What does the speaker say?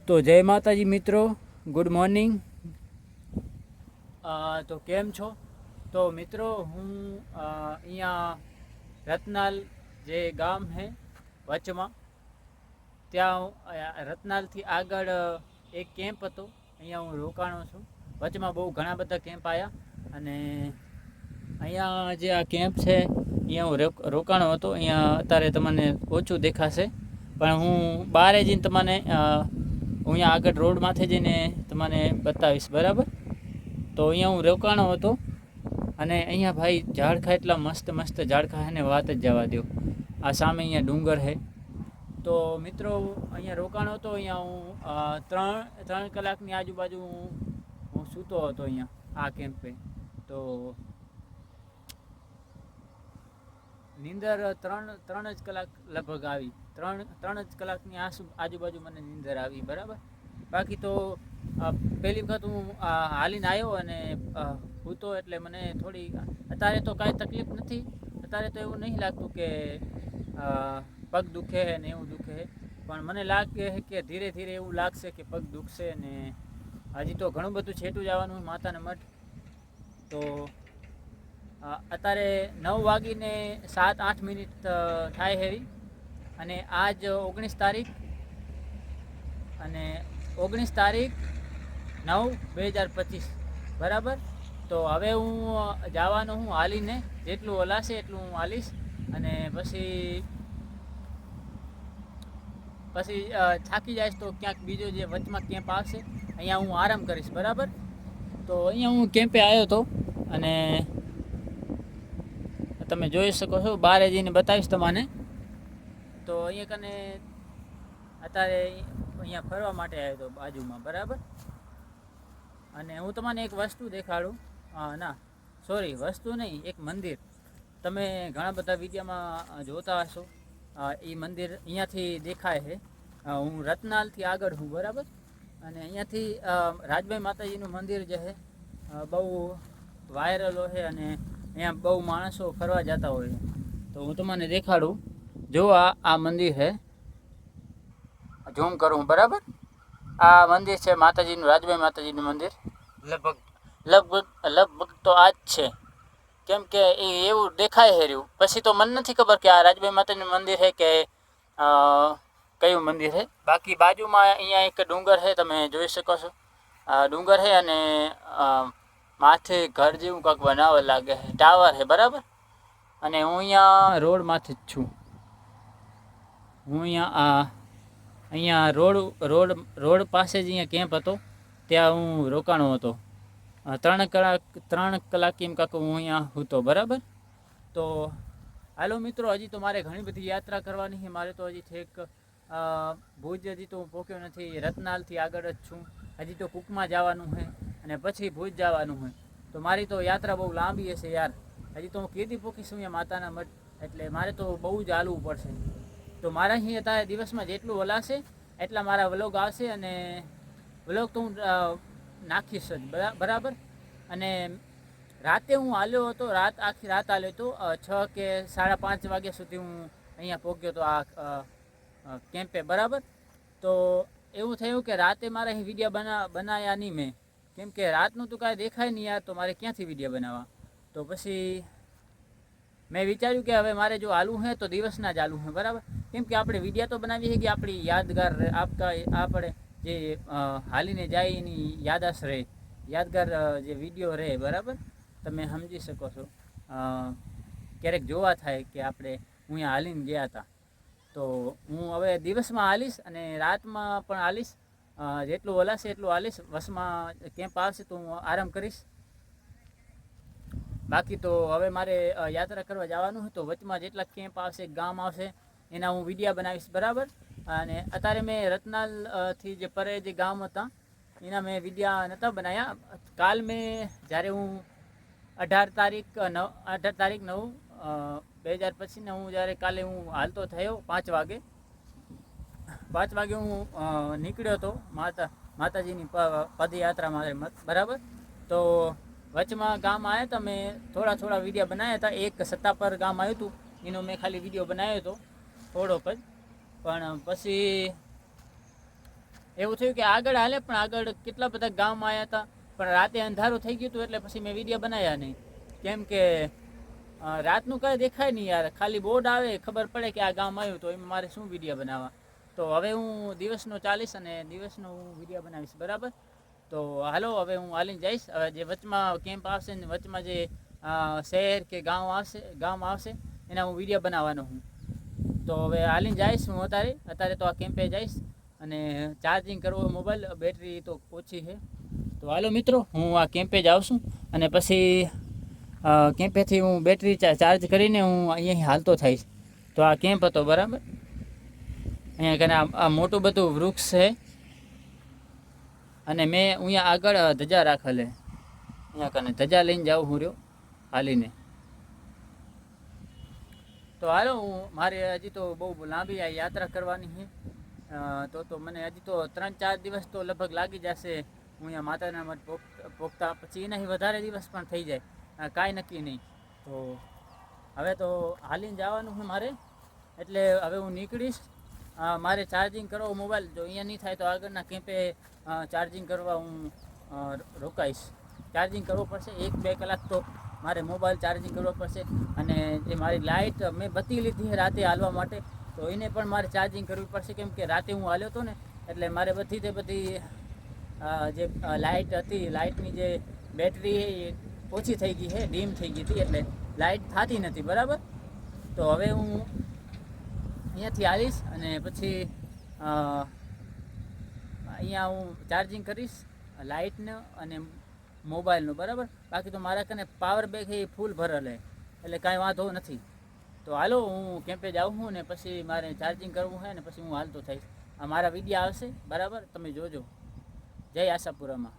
તો જય માતાજી મિત્રો, ગુડ મોર્નિંગ। તો કેમ છો? તો મિત્રો હું અહીંયા રતનાલ જે ગામ છે વચમાં, ત્યાં રતનાલથી આગળ એક કેમ્પ હતો, અહીંયા હું રોકાણો છું। વચમાં બહુ ઘણા બધા કેમ્પ આવ્યા અને અહીંયા જે આ કેમ્પ છે અહીંયા હું રોકાણો હતો। અહીંયા અત્યારે તમને ઓછું દેખાશે, પણ હું બહાર જઈને તમને અહીંયા આગળ રોડ માથે જઈને તમને બતાવીશ, બરાબર? તો અહીંયા હું રોકાણો હતો અને અહીંયા ભાઈ ઝાડખા એટલા મસ્ત મસ્ત ઝાડખા છે ને વાત જ જવા દો। આ સામે અહીંયા ડુંગર છે। તો મિત્રો અહીંયા રોકાણો હતો, અહીંયા હું ત્રણ કલાકની આજુબાજુ હું સૂતો હતો અહીંયા આ કેમ્પે। તો નીંદર ત્રણ જ કલાક લગભગ આવી, ત્રણ જ કલાકની આજુબાજુ મને નીંદર આવી, બરાબર? બાકી તો પહેલી વખત હું હાલીને આવ્યો અને સૂતો એટલે મને થોડી અત્યારે તો કાંઈ તકલીફ નથી। અત્યારે તો એવું નહીં લાગતું કે પગ દુખે છે ને એવું દુખે છે, પણ મને લાગે છે કે ધીરે ધીરે એવું લાગશે કે પગ દુખશે ને હજી તો ઘણું બધું છેટું જવાનું માતાના મઠ। તો અત્યારે 9:07-8 થાય હેરી અને આજ 19 તારીખ અને 19 તારીખ 9/2025, બરાબર? તો હવે હું જવાનો હું હાલીને, જેટલું હલાશે એટલું હું હાલીશ અને પછી થાકી જઈશ તો ક્યાંક બીજો જે વચમાં કેમ્પ આવશે અહીંયા હું આરામ કરીશ, બરાબર? તો અહીંયા હું કેમ્પે આવ્યો હતો અને તમે જોઈ શકો છો, બહાર જઈને બતાવીશ તમને। તો અહીંયા કને અત્યારે અહીંયા ફરવા માટે આવ્યો હતો બાજુમાં, બરાબર? અને હું તમને એક વસ્તુ દેખાડું, વસ્તુ નહીં, એક મંદિર તમે ઘણા બધા વિડીયોમાં જોતા હશો। એ મંદિર અહીંયાથી દેખાય છે, હું રતનાલથી આગળ છું, બરાબર? અને અહીંયાથી રાજભાઈ માતાજીનું મંદિર જે છે બહુ વાયરલ છે અને અહીંયા બહુ માણસો ફરવા જતા હોય છે। તો હું તમને દેખાડું, જો આ મંદિર છે, ઝૂમ કરું, બરાબર? આ મંદિર છે માતાજીનું, રાજભાઈ માતાજીનું મંદિર। લગભગ તો આ જ છે, કેમ કે એ એવું દેખાય છે રહ્યું। પછી તો મને નથી ખબર કે આ રાજભાઈ માતાજીનું મંદિર છે કે કયું મંદિર છે। બાકી બાજુમાં અહીંયા એક ડુંગર છે, તમે જોઈ શકો છો, ડુંગર છે અને માથે ઘર જેવું કંઈક બનાવવા લાગે છે, ટાવર છે, બરાબર? અને હું અહીંયા રોડ માથે જ છું, હું અહીંયા રોડ પાસે જ અહીંયા કેમ્પ હતો, ત્યાં હું રોકાણો હતો। 3 કલાક એમ કાંક હું અહીંયા હતો, બરાબર? તો હાલો મિત્રો, હજી તો મારે ઘણી બધી યાત્રા કરવાની છે। મારે તો હજી છેક ભુજ હજી તો હું પહોંચ્યો નથી, રતનાલથી આગળ જ છું। હજી તો કુકમાં જવાનું છે અને પછી ભુજ જવાનું છે। તો મારી તો યાત્રા બહુ લાંબી હશે યાર, હજી તો હું કેદી પહોંચીશું અહીંયા માતાના મઠ, એટલે મારે તો બહુ જ હાલવું પડશે। તો મારા અહીં અત્યારે દિવસમાં જેટલું હલાશે એટલા મારા વ્લોગ આવશે અને વ્લોગ તો હું નાખીશ જ, બરાબર? અને રાતે હું હાલ્યો હતો, આખી રાત હાલ્યો હતો, 6 કે 5:30 વાગ્યા સુધી હું અહીંયા પહોંચ્યો હતો આ કેમ્પે, બરાબર? તો એવું થયું કે રાતે મારે અહીં વિડીયો બનાવ્યા નહીં મેં, કેમ કે રાતનું તો કાંઈ દેખાય નહીં યાર, તો મારે ક્યાંથી વિડીયો બનાવવા? તો પછી મેં વિચાર્યું કે હવે મારે જો હાલવું છે તો દિવસના જ હાલવું છે, બરાબર? કેમ કે આપણે વિડીયો તો બનાવીએ છીએ કે આપણી યાદગાર આપણે જે હાલીને જાય એની યાદાશ રહે, યાદગાર જે વિડીયો રહે, બરાબર? તમે સમજી શકો છો, ક્યારેક જોવા થાય કે હું અહીંયા હાલીને ગયા હતા। તો હું હવે દિવસમાં હાલીશ અને રાતમાં પણ હાલીશ, જેટલું હલાશે એટલું હાલીશ। બસમાં કેમ્પ આવશે તો હું આરામ કરીશ। બાકી તો હવે મારે યાત્રા કરવા જવાનું હોય તો વચમાં જેટલા કેમ્પ આવશે, ગામ આવશે, એના હું વિડીયો બનાવીશ, બરાબર? અને અત્યારે મેં રતનાલથી જે પરે જે ગામ હતા એના મેં વિડીયો નહોતા બનાવ્યા। કાલ મેં જ્યારે હું 18 તારીખ 9/2025 હું જ્યારે કાલે હું હાલતો થયો 5 વાગે હું નીકળ્યો હતો માતાજીની પદયાત્રા માટે, બરાબર? તો વચમાં ગામ આવ્યા હતા, મેં થોડા વિડીયો બનાવ્યા હતા। એક સત્તાપર ગામ આવ્યું હતું, એનો મેં ખાલી વિડીયો બનાવ્યો હતો થોડોક જ, પણ પછી એવું થયું કે આગળ હાલે, પણ આગળ કેટલા બધા ગામમાં આવ્યા હતા, પણ રાતે અંધારું થઈ ગયું હતું એટલે પછી મેં વિડીયો બનાવ્યા નહીં. કેમ કે રાતનું કાંઈ દેખાય નહીં યાર, ખાલી બોર્ડ આવે ખબર પડે કે આ ગામ આવ્યું, તો એમાં મારે શું વિડીયો બનાવવા. તો હવે હું દિવસનો ચાલીશ અને દિવસનો હું વિડીયો બનાવીશ, બરાબર. તો હાલો હવે હું હાલીને જઈશ. હવે જે વચમાં કેમ્પ આવશે ને વચમાં જે શહેર કે ગામ આવશે એના હું વિડીયો બનાવવાનો હું. તો હવે હાલીને જઈશ હું અત્યારે તો આ કેમ્પે જઈશ અને ચાર્જિંગ કરવો મોબાઈલ, બેટરી તો ઓછી છે. તો હાલો મિત્રો, હું આ કેમ્પે જ આવશું અને પછી કેમ્પેથી હું બેટરી ચાર્જ કરીને હું અહીંયાથી હાલતો થઈશ. તો આ કેમ્પ હતો, બરાબર. અહીંયા કને આ મોટું બધું વૃક્ષ છે અને મેં અહીંયા આગળ ધજા રાખેલે, અહીંયા કને ધજા લઈને જાઉં હું રહ્યો હાલીને. તો હાલો, મારે હજી તો બહુ લાંબી આ યાત્રા કરવાની છે. તો મને હજી તો 3-4 દિવસ તો લગભગ લાગી જશે હું અહીંયા માતાના મઠ પોગતા. પછી એનાથી વધારે દિવસ પણ થઈ જાય, કાંઈ નક્કી નહીં. તો હવે તો હાલીને જવાનું છે મારે, એટલે હવે હું નીકળીશ. મારે ચાર્જિંગ કરવો મોબાઈલ, જો અહીંયા નહીં થાય તો આગળના કેમ્પે ચાર્જિંગ કરવા હું રોકાઈશ. ચાર્જિંગ કરવું પડશે 1-2 કલાક તો મારે મોબાઈલ ચાર્જિંગ કરવો પડશે. અને જે મારી લાઇટ મેં બત્તી લીધી છે રાતે હાલવા માટે, તો એને પણ મારે ચાર્જિંગ કરવી પડશે. કેમ કે રાતે હું હાલ્યો હતો ને, એટલે મારે બધી જે લાઇટ હતી, લાઇટની જે બેટરી એ ઓછી થઈ ગઈ છે, ડીમ થઈ ગઈ હતી, એટલે લાઇટ થતી નથી, બરાબર. તો હવે હું અહીંયાથી આવીશ અને પછી અહીંયા હું ચાર્જિંગ કરીશ લાઇટને અને મોબાઈલનું, બરાબર. બાકી તો મારા કને પાવર બેગ એ ફૂલ ભરેલ છે, એટલે કાંઈ વાંધો નથી. તો હાલો, હું કેમ્પે જાઉં છું ને પછી મારે ચાર્જિંગ કરવું છે ને પછી હું હાલતો થઈશ. મારા વિડીયો આવશે, બરાબર, તમે જોજો. જય આશાપુરામાં.